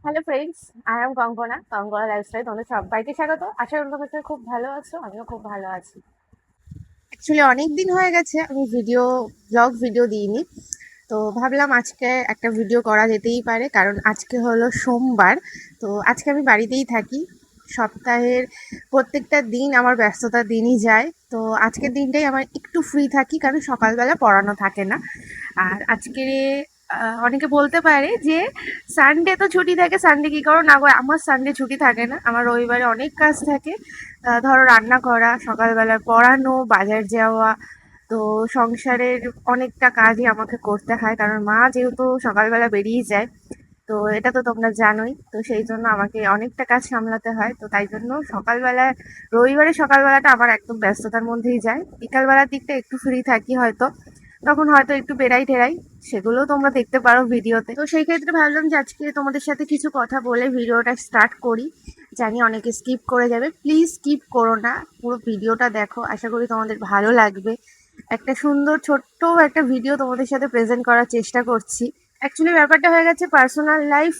Hello friends, I am Konkona, Konkona lifestyle. তোমাদের সবাইকে স্বাগত। আশা করি তোমরা খুব ভালো আছো, আমিও খুব ভালো আছি। অ্যাকচুয়ালি অনেক দিন হয়ে গেছে আমি ব্লগ ভিডিও দিইনি, তো ভাবলাম আজকে একটা ভিডিও করা যেতেই পারে, কারণ আজকে হলো সোমবার। তো আজকে আমি বাড়িতেই থাকি। সপ্তাহের প্রত্যেকটা দিন আমার ব্যস্ততার দিনই যায়, তো আজকের দিনটাই আমার একটু ফ্রি থাকি, কারণ সকালবেলা পড়ানো থাকে না। আর আজকে অনেকে বলতে পারে যে সানডে তো ছুটি থাকে, সানডে কী করো না গো। আমার সানডে ছুটি থাকে না, আমার রবিবারে অনেক কাজ থাকে। ধরো রান্না করা, সকালবেলা পড়ানো, বাজার যাওয়া, তো সংসারের অনেকটা কাজই আমাকে করতে হয়, কারণ মা যেহেতু সকালবেলা বেরিয়ে যায়। তো এটা তো তোমরা জানোই, তো সেই জন্য আমাকে অনেকটা কাজ সামলাতে হয়। তো তাই জন্য রবিবারে সকালবেলাটা আমার একদম ব্যস্ততার মধ্যেই যায়। বিকালবেলার দিকটা একটু ফ্রি থাকি হয়তো, তখন হয়তো একটু টেরাই, সেগুলো তোমরা দেখতে পারো ভিডিওতে। তো সেই ক্ষেত্রে ভাবলাম যে আজকে তোমাদের সাথে কিছু কথা বলে ভিডিওটা স্টার্ট করি। জানি অনেকে স্কিপ করে যাবে, প্লিজ স্কিপ করো না, পুরো ভিডিওটা দেখো, আশা করি তোমাদের ভালো লাগবে। একটা সুন্দর ছোট্ট একটা ভিডিও তোমাদের সাথে প্রেজেন্ট করার চেষ্টা করছি। অ্যাকচুয়ালি ব্যাপারটা হয়ে গেছে, পার্সোনাল লাইফ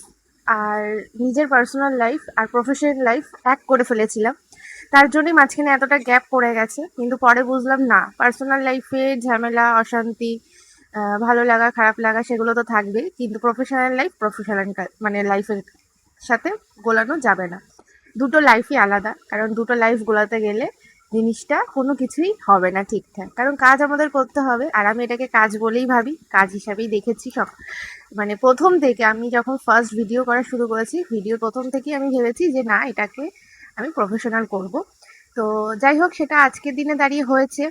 আর নিজের পার্সোনাল লাইফ আর প্রফেশনাল লাইফ এক করে ফেলেছিলাম। তার জন্যই মাঝখানে এতটা গ্যাপ পড়ে গেছে, কিন্তু পরে বুঝলাম না, পার্সোনাল লাইফে ঝামেলা, অশান্তি, ভালো লাগা, খারাপ লাগা সেগুলো তো থাকবেই, কিন্তু প্রফেশনাল লাইফ প্রফেশনাল মানে লাইফের সাথে গোলানো যাবে না। দুটো লাইফই আলাদা, কারণ দুটো লাইফ গোলাতে গেলে জিনিসটা কোনো কিছুই হবে না ঠিকঠাক, কারণ কাজ আমাদের করতে হবে। আর আমি এটাকে কাজ বলেই ভাবি, কাজ হিসাবেই দেখেছি সব। মানে প্রথম থেকে আমি যখন ফার্স্ট ভিডিও করা শুরু করেছি, ভিডিও প্রথম থেকেই আমি ভেবেছি যে না, এটাকে আমি প্রফেশনাল করব। তো যাই হোক, সেটা আজকের দিনে দাঁড়িয়ে হয়েছে।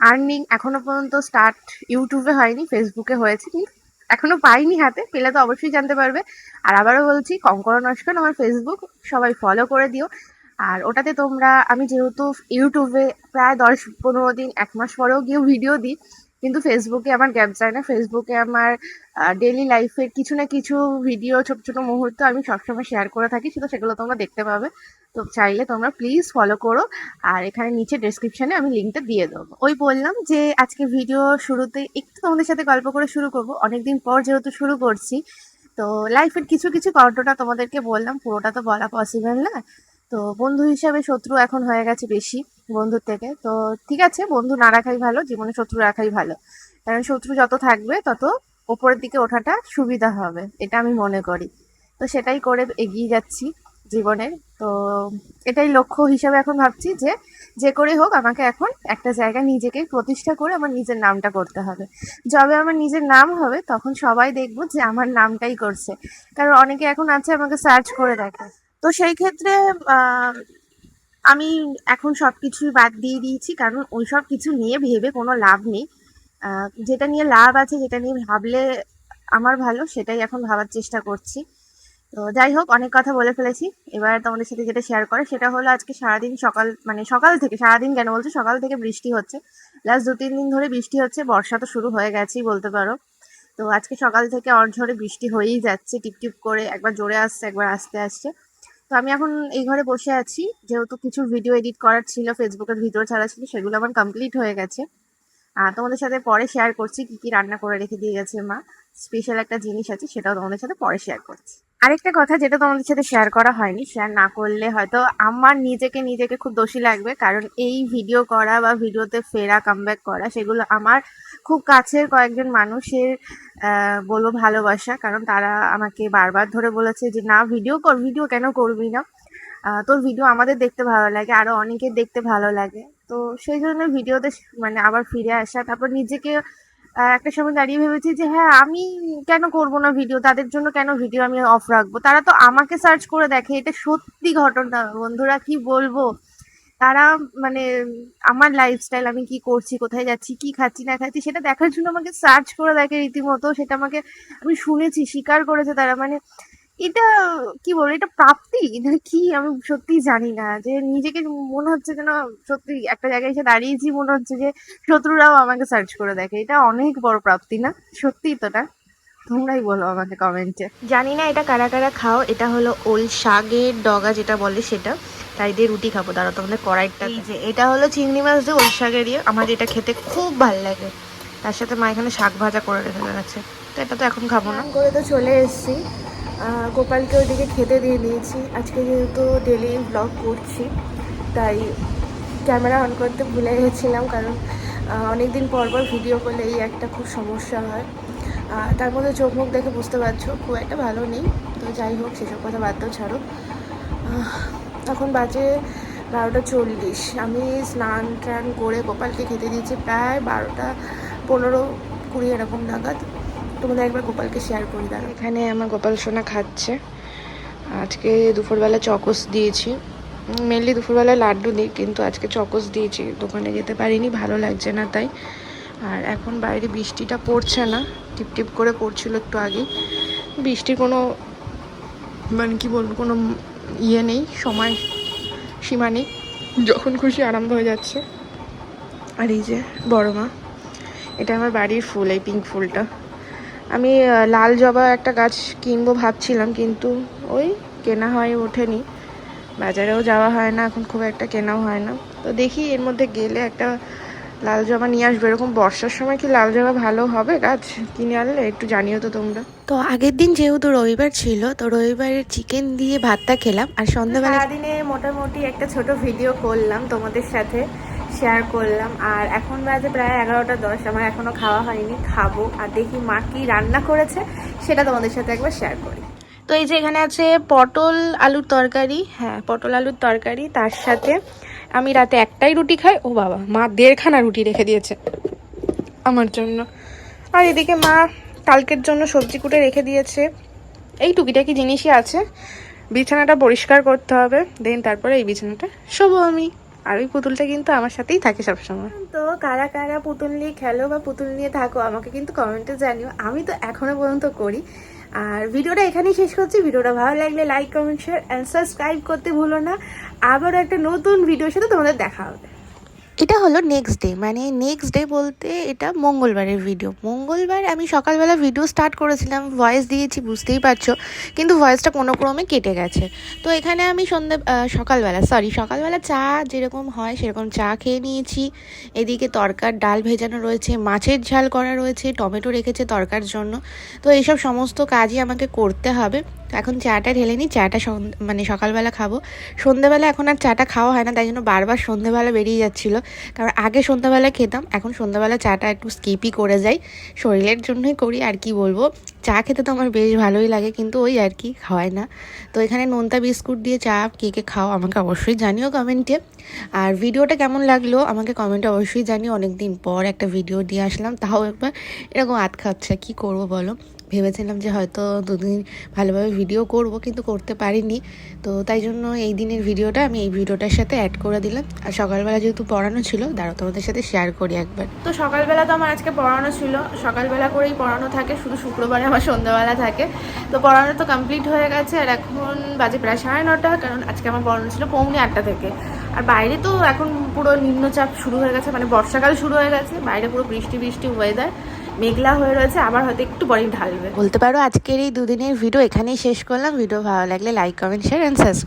আর্নিং এখনো পর্যন্ত স্টার্ট ইউটিউবে হয়নি, ফেসবুকে হয়েছে, কিন্তু এখনো পাইনি হাতে, পেলে তো অবশ্যই জানতে পারবে। আর আবারও বলছি, কঙ্কনা নস্কর আমার ফেসবুক, সবাই ফলো করে দিও। আর ওটাতে তোমরা, আমি যেহেতু ইউটিউবে প্রায় 10-15 দিন, 1 মাস পরেও গিয়েও ভিডিও দিই, কিন্তু ফেসবুকে আমার গ্যাপ যায় না। ফেসবুকে আমার ডেইলি লাইফের কিছু না কিছু ভিডিও, ছোট ছোট মুহূর্ত আমি সবসময় শেয়ার করে থাকি, শুধু সেগুলো তোমরা দেখতে পাবে। তো চাইলে তোমরা প্লিজ ফলো করো। আর এখানে নিচে ডেসক্রিপশনে আমি লিঙ্কটা দিয়ে দেবো। ওই বললাম যে আজকে ভিডিও শুরুতে একটু তোমাদের সাথে গল্প করে শুরু করব, অনেকদিন পর যেহেতু শুরু করছি। তো লাইফের কিছু কিছু ঘটনা তোমাদেরকে বললাম, পুরোটা তো বলা পসিবল না। তো বন্ধু হিসাবে শত্রু এখন হয়ে গেছে বেশি বন্ধুর থেকে। তো ঠিক আছে, বন্ধু না রাখাই ভালো, জীবনে শত্রু রাখাই ভালো, কারণ শত্রু যত থাকবে তত ওপরের দিকে ওঠাটা সুবিধা হবে, এটা আমি মনে করি। তো সেটাই করে এগিয়ে যাচ্ছি জীবনের। তো এটাই লক্ষ্য হিসাবে এখন ভাবছি যে যে করেই হোক আমাকে এখন একটা জায়গায় নিজেকে প্রতিষ্ঠা করে আমার নিজের নামটা করতে হবে। যবে আমার নিজের নাম হবে তখন সবাই দেখবো যে আমার নামটাই করছে, কারণ অনেকে এখন আছে আমাকে সার্চ করে দেখে। তো সেই ক্ষেত্রে আহ, আমি এখন সব কিছুই বাদ দিয়ে দিয়েছি, কারণ ওই সব কিছু নিয়ে ভেবে কোনো লাভ নেই। যেটা নিয়ে লাভ আছে, যেটা নিয়ে ভাবলে আমার ভালো, সেটাই এখন ভাবার চেষ্টা করছি। তো যাই হোক, অনেক কথা বলে ফেলেছি। এবার তোমাদের সাথে যেটা শেয়ার করে সেটা হলো, আজকে সারাদিন সকাল থেকে, সারাদিন কেন বলছি, সকাল থেকে বৃষ্টি হচ্ছে। লাস্ট 2-3 দিন ধরে বৃষ্টি হচ্ছে, বর্ষা তো শুরু হয়ে গেছেই বলতে পারো। তো আজকে সকাল থেকে অঝরে বৃষ্টি হয়েই যাচ্ছে, টিপ টিপ করে, একবার জোরে আসছে, একবার আস্তে আসছে। তো আমি এখন এই ঘরে বসে আছি, যেহেতু কিছু ভিডিও এডিট করার ছিল, ফেসবুকের ভিডিও ছাড়া ছিল, সেগুলো আমার কমপ্লিট হয়ে গেছে। তোমাদের সাথে পরে শেয়ার করছি কি কি রান্না করে রেখে দিয়ে গেছে মা। স্পেশাল একটা জিনিস আছে, সেটাও তোমাদের সাথে পরে শেয়ার করছি। আরেকটা কথা যেটা তোমাদের সাথে শেয়ার করা হয়নি, শেয়ার না করলে হয়তো আমার নিজেকে নিজেকে খুব দোষী লাগবে, কারণ এই ভিডিও করা বা ভিডিওতে ফেরা, কামব্যাক করা, সেগুলো আমার খুব কাছের কয়েকজন মানুষের বলবো ভালোবাসা, কারণ তারা আমাকে বারবার ধরে বলেছে যে না, ভিডিও কর, ভিডিও কেন করবি না, তোর ভিডিও আমাদের দেখতে ভালো লাগে, আরো অনেকের দেখতে ভালো লাগে। তো সেই জন্য ভিডিওতে মানে আবার ফিরে আসা, তারপর নিজেকে একটা সময় দাঁড়িয়ে ভেবেছি যে হ্যাঁ, আমি কেন করব না ভিডিও, তাদের জন্য কেন ভিডিও আমি অফ রাখবো, তারা তো আমাকে সার্চ করে দেখে, এটা সত্যি ঘটনা বন্ধুরা, কি বলবো। তারা মানে আমার লাইফস্টাইল, আমি কি করছি, কোথায় যাচ্ছি, কি খাচ্ছি না খাচ্ছি, সেটা দেখার জন্য আমাকে সার্চ করে দেখে রীতিমতো। সেটা আমাকে, আমি শুনেছি, স্বীকার করেছে তারা। মানে এটা কি বলবো, এটা প্রাপ্তি না কি, আমি সত্যিই জানি না। যে নিজেকে মনে হচ্ছে যেন সত্যি একটা জায়গায় এসে দাঁড়িয়েছি, মনে হচ্ছে যে শত্রুরাও আমাকে সার্চ করে দেখে, এটা অনেক বড় প্রাপ্তি না? সত্যিই তো না? তোমরাই বলো আমাকে কমেন্টে। জানি না এটা কারা কারা খাও, এটা হলো ওল শাকের ডগা যেটা বলে সেটা, তাই দিয়ে রুটি খাবো। দাঁড়াও তোমাদের কড়াইটা, এই যে এটা হলো চিংড়ি মাছ দিয়ে ওল শাকের দিয়ে, আমার এটা খেতে খুব ভাল লাগে। তার সাথে মা এখানে শাক ভাজা করে রেখে গেছে, তো এটা তো এখন খাবো না। করে তো চলে এসেছি, গোপালকে ওইদিকে খেতে দিয়ে দিয়েছি। আজকে যেহেতু ডেলি ব্লগ করছি তাই ক্যামেরা অন করতে ভুলে গেছিলাম, কারণ অনেক দিন পর পর ভিডিও করলে এই একটা খুব সমস্যা হয়। তার মধ্যে চোখ মুখ দেখে বুঝতে পারছো খুব একটা ভালো নেই। তো যাই হোক, সেসব কথা বাদ দাও, ছাড়ো। এখন বাজে 12:40। আমি স্নান টান করে গোপালকে খেতে দিয়েছি প্রায় 12:15-20 এরকম নাগাদ। তোমাদের একবার গোপালকে শেয়ার করি দাঁড়া। এখানে আমার গোপাল সোনা খাচ্ছে। আজকে দুপুরবেলা চকোস দিয়েছি, মেনলি দুপুরবেলা লাড্ডু দিই, কিন্তু আজকে চকোস দিয়েছি। দোকানে যেতে পারিনি, ভালো লাগছে না তাই। আর এখন বাইরে বৃষ্টিটা পড়ছে না, টিপ টিপ করে পড়ছিল একটু আগে। বৃষ্টির কোনো মানে কি বলবো, কোনো ইয়ে নেই, সময় সীমা নেই, যখন খুশি আরম্ভ হয়ে যাচ্ছে। আর এই যে বড় মা, এটা আমার বাড়ির ফুল, এই পিঙ্ক ফুলটা। আমি লাল জবা একটা গাছ কিনবো ভাবছিলাম, কিন্তু ওই কেনা হয়ে ওঠেনি, বাজারেও যাওয়া হয় না এখন, খুব একটা কেনাও হয় না। তো দেখি এর মধ্যে গেলে একটা লাল জবা নিয়ে আসবে। এরকম বর্ষার সময় কি লাল জবা ভালো হবে গাছ কিনে আনলে? একটু জানিও তো তোমরা। তো আগের দিন যেহেতু রবিবার ছিল, তো রবিবারের চিকেন দিয়ে ভাতটা খেলাম। আর সন্ধ্যাবেলা সারাদিনে মোটামুটি একটা ছোট ভিডিও করলাম, তোমাদের সাথে শেয়ার করলাম। আর এখন বাজে প্রায় 11:10, আমার এখনও খাওয়া হয়নি, খাবো। আর দেখি মা কি রান্না করেছে সেটা তোমাদের সাথে একবার শেয়ার করি। তো এই যে এখানে আছে পটল আলুর তরকারি, হ্যাঁ পটল আলুর তরকারি। তার সাথে আমি রাতে একটাই রুটি খাই, ও বাবা মা 1.5খানা রুটি রেখে দিয়েছে আমার জন্য। আর এদিকে মা কালকের জন্য সবজি কুটে রেখে দিয়েছে। এই টুকিটাকি জিনিসই আছে। বিছানাটা পরিষ্কার করতে হবে, দেন তারপরে এই বিছানাটা শোবো আমি। আর ওই পুতুলটা কিন্তু আমার সাথেই থাকে সবসময়। তো কারা কারা পুতুল নিয়ে খেলো বা পুতুল নিয়ে থাকো আমাকে কিন্তু কমেন্টে জানিও। আমি তো এখনো পর্যন্ত করি। আর ভিডিওটা এখানেই শেষ করছি। ভিডিওটা ভালো লাগলে like, comment, share and subscribe করতে ভুলো না। আবারও একটা নতুন ভিডিওর সাথে তোমাদের দেখা হবে। এটা হলো নেক্সট ডে, মানে নেক্সট ডে বলতে এটা মঙ্গলবারের ভিডিও। মঙ্গলবার আমি সকালবেলা ভিডিও স্টার্ট করেছিলাম, ভয়েস দিয়েছি বুঝতেই পারছো, কিন্তু ভয়েসটা কোনো ক্রমে কেটে গেছে। তো এখানে আমি সকালবেলা চা যেরকম হয় সেরকম চা খেয়ে নিয়েছি। এদিকে তরকার ডাল ভেজানো রয়েছে, মাছের ঝাল করা রয়েছে, টমেটো রেখেছে তরকার জন্য। তো এইসব সমস্ত কাজই আমাকে করতে হবে। এখন চাটা ঢেলে নিই, চাটা মানে সকালবেলা খাবো। সন্ধ্যেবেলা এখন আর চাটা খাওয়া হয় না, তাই জন্য বারবার সন্ধ্যেবেলা বেরিয়ে যাচ্ছিলো। কারণ আগে সন্ধ্যাবেলা খেতাম, এখন সন্ধ্যাবেলা চাটা একটু স্কিপই করে যাই, শরীরের জন্যই করি। আর কি বলবো, চা খেতে তো আমার বেশ ভালোই লাগে, কিন্তু ওই আর কি হয় না। তো এখানে নোনতা বিস্কুট দিয়ে চা কে কে খাও আমাকে অবশ্যই জানিও কমেন্টে। আর ভিডিওটা কেমন লাগলো আমাকে কমেন্টে অবশ্যই জানিও। অনেক দিন পর একটা ভিডিও দিয়ে আসলাম, তাও একবার এরকম আধ খাচ্ছে, কী করবো বলো। ভেবেছিলাম যে হয়তো দুদিন ভালোভাবে ভিডিও করব, কিন্তু করতে পারিনি। তো তাই জন্য এই দিনের ভিডিওটা আমি এই ভিডিওটার সাথে অ্যাড করে দিলাম। আর সকালবেলা যেহেতু পড়ানো ছিল, দাঁড়াও তোমাদের সাথে শেয়ার করি একবার। তো সকালবেলা তো আমার আজকে পড়ানো ছিল, সকালবেলা করেই পড়ানো থাকে, শুধু শুক্রবারে আমার সন্ধ্যাবেলা থাকে। তো পড়ানো তো কমপ্লিট হয়ে গেছে, আর এখন বাজে প্রায় 9:30, কারণ আজকে আমার পড়ানো ছিল 8:45 থেকে। আর বাইরে তো এখন পুরো নিম্নচাপ শুরু হয়ে গেছে, মানে বর্ষাকাল শুরু হয়ে গেছে, বাইরে পুরো বৃষ্টি বৃষ্টি ওয়েদার, মেঘলা হয়ে রয়েছে, আবার হয়তো একটু পরেই ঢালবে। বলতে পারো আজকের এই দুদিনের ভিডিও এখানেই শেষ করলাম। ভিডিও ভালো লাগলে like, comment, share and subscribe.